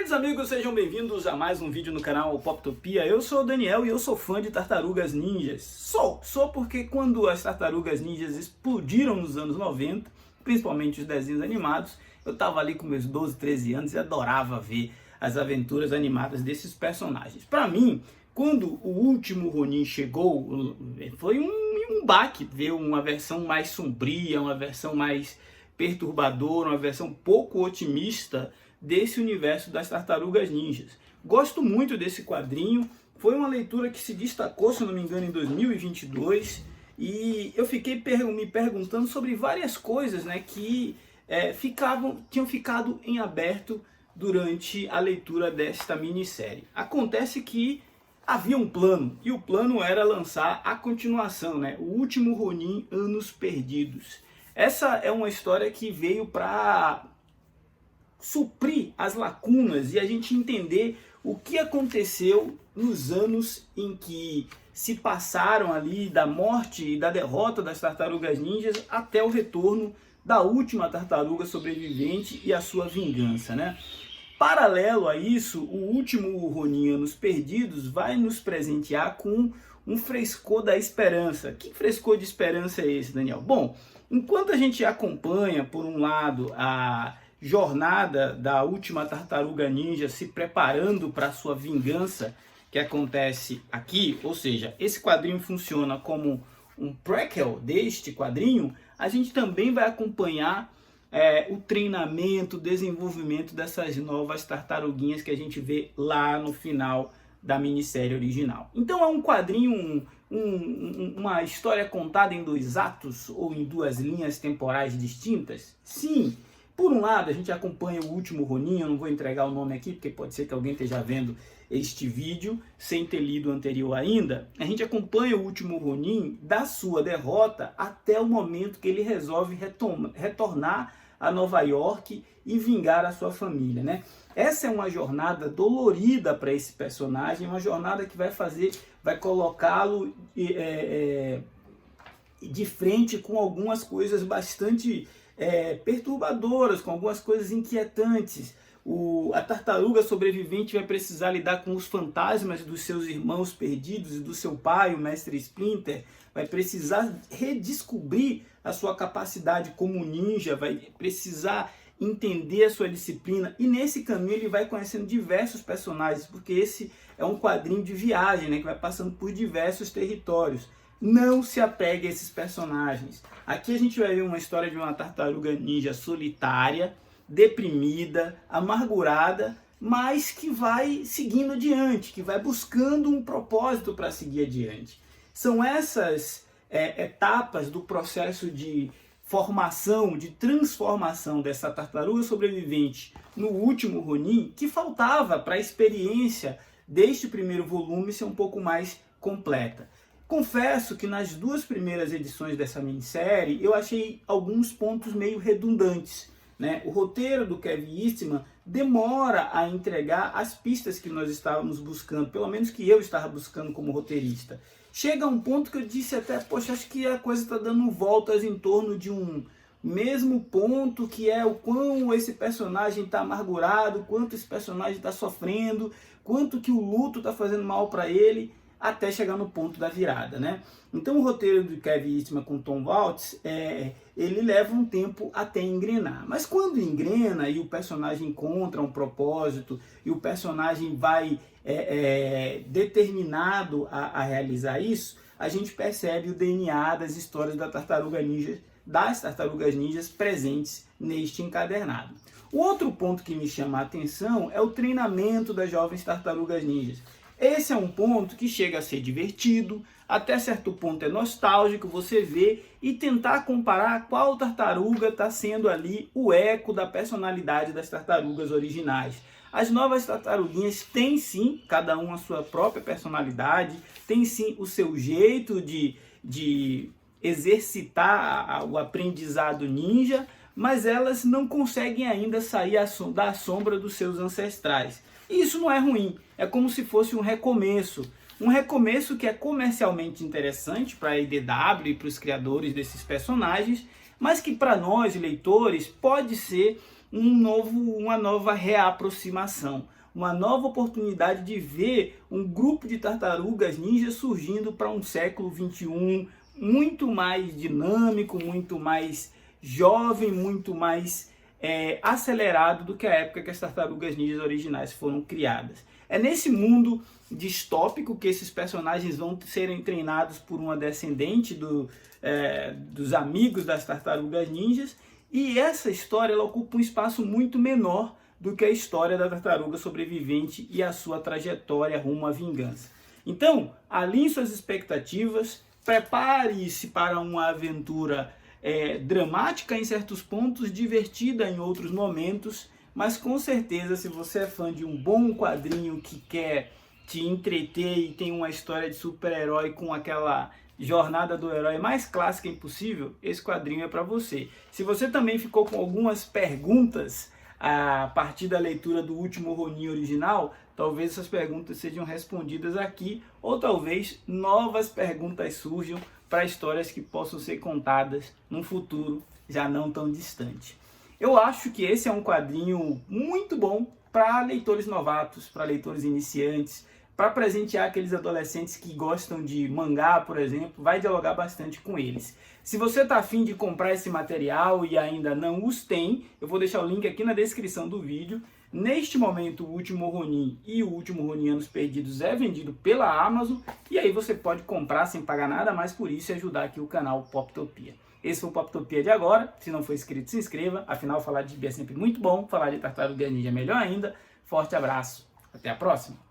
Queridos amigos, sejam bem-vindos a mais um vídeo no canal Poptopia. Eu sou o Daniel e eu sou fã de Tartarugas Ninjas. Sou porque quando as Tartarugas Ninjas explodiram nos anos 90, principalmente os desenhos animados, eu tava ali com meus 12, 13 anos e adorava ver as aventuras animadas desses personagens. Para mim, quando o último Ronin chegou, foi um baque ver uma versão mais sombria, uma versão mais perturbadora, uma versão pouco otimista desse universo das Tartarugas Ninjas. Gosto muito desse quadrinho, foi uma leitura que se destacou, se não me engano, em 2022, e eu fiquei me perguntando sobre várias coisas, né, que tinham ficado em aberto durante a leitura desta minissérie. Acontece que havia um plano, e o plano era lançar a continuação, né, o último Ronin, Anos Perdidos. Essa é uma história que veio para suprir as lacunas e a gente entender o que aconteceu nos anos em que se passaram ali da morte e da derrota das Tartarugas Ninjas até o retorno da última tartaruga sobrevivente e a sua vingança, né? Paralelo a isso, o último Ronin, Anos Perdidos, vai nos presentear com um frescor da esperança. Que frescor de esperança é esse, Daniel? Bom, enquanto a gente acompanha, por um lado, a jornada da última Tartaruga Ninja se preparando para sua vingança, que acontece aqui, ou seja, esse quadrinho funciona como um prequel deste quadrinho, a gente também vai acompanhar o treinamento, o desenvolvimento dessas novas tartaruguinhas que a gente vê lá no final da minissérie original. Então é um quadrinho, uma história contada em dois atos ou em duas linhas temporais distintas? Sim. Por um lado, a gente acompanha o último Ronin, eu não vou entregar o nome aqui, porque pode ser que alguém esteja vendo este vídeo sem ter lido o anterior ainda. A gente acompanha o último Ronin da sua derrota até o momento que ele resolve retornar a Nova York e vingar a sua família, né? Essa é uma jornada dolorida para esse personagem, uma jornada que vai colocá-lo de frente com algumas coisas bastante perturbadoras, com algumas coisas inquietantes. A tartaruga sobrevivente vai precisar lidar com os fantasmas dos seus irmãos perdidos e do seu pai, o Mestre Splinter. Vai precisar redescobrir a sua capacidade como ninja, vai precisar entender a sua disciplina. E nesse caminho ele vai conhecendo diversos personagens, porque esse é um quadrinho de viagem, né, que vai passando por diversos territórios. Não se apegue a esses personagens. Aqui a gente vai ver uma história de uma tartaruga ninja solitária, deprimida, amargurada, mas que vai seguindo adiante, que vai buscando um propósito para seguir adiante. São essas etapas do processo de formação, de transformação dessa tartaruga sobrevivente no último Ronin, que faltava para a experiência deste primeiro volume ser um pouco mais completa. Confesso que nas duas primeiras edições dessa minissérie eu achei alguns pontos meio redundantes, né? O roteiro do Kevin Eastman demora a entregar as pistas que nós estávamos buscando, pelo menos que eu estava buscando como roteirista. Chega a um ponto que eu disse até, poxa, acho que a coisa está dando voltas em torno de um mesmo ponto, que é o quão esse personagem está amargurado, quanto esse personagem está sofrendo, quanto que o luto está fazendo mal para ele, até chegar no ponto da virada, né? Então o roteiro do Kevin Eastman com Tom Waltz, ele leva um tempo até engrenar. Mas quando engrena e o personagem encontra um propósito e o personagem vai determinado a realizar isso, a gente percebe o DNA das histórias das Tartarugas Ninjas presentes neste encadernado. O outro ponto que me chama a atenção é o treinamento das jovens Tartarugas Ninjas. Esse é um ponto que chega a ser divertido, até certo ponto é nostálgico você ver e tentar comparar qual tartaruga está sendo ali o eco da personalidade das tartarugas originais. As novas tartaruguinhas têm sim, cada uma a sua própria personalidade, tem sim o seu jeito de exercitar o aprendizado ninja, mas elas não conseguem ainda sair da sombra dos seus ancestrais. E isso não é ruim, é como se fosse um recomeço que é comercialmente interessante para a IDW e para os criadores desses personagens, mas que para nós, leitores, pode ser uma nova reaproximação, uma nova oportunidade de ver um grupo de tartarugas ninjas surgindo para um século XXI muito mais dinâmico, muito mais jovem, muito mais acelerado do que a época que as tartarugas ninjas originais foram criadas. É nesse mundo distópico que esses personagens vão serem treinados por uma descendente dos amigos das tartarugas ninjas, e essa história ela ocupa um espaço muito menor do que a história da tartaruga sobrevivente e a sua trajetória rumo à vingança. Então, alinhe suas expectativas, prepare-se para uma aventura dramática em certos pontos, divertida em outros momentos, mas com certeza, se você é fã de um bom quadrinho que quer te entreter e tem uma história de super-herói com aquela jornada do herói mais clássica impossível, esse quadrinho é para você. Se você também ficou com algumas perguntas a partir da leitura do último Ronin original, talvez essas perguntas sejam respondidas aqui, ou talvez novas perguntas surjam para histórias que possam ser contadas num futuro já não tão distante. Eu acho que esse é um quadrinho muito bom para leitores novatos, para leitores iniciantes, para presentear aqueles adolescentes que gostam de mangá, por exemplo, vai dialogar bastante com eles. Se você está afim de comprar esse material e ainda não os tem, eu vou deixar o link aqui na descrição do vídeo. Neste momento, o último Ronin e o último Ronin Anos Perdidos é vendido pela Amazon, e aí você pode comprar sem pagar nada mais por isso e ajudar aqui o canal Poptopia. Esse foi o Poptopia de agora. Se não for inscrito, se inscreva. Afinal, falar de gibi é sempre muito bom. Falar de Tartaruga Ninja é melhor ainda. Forte abraço. Até a próxima.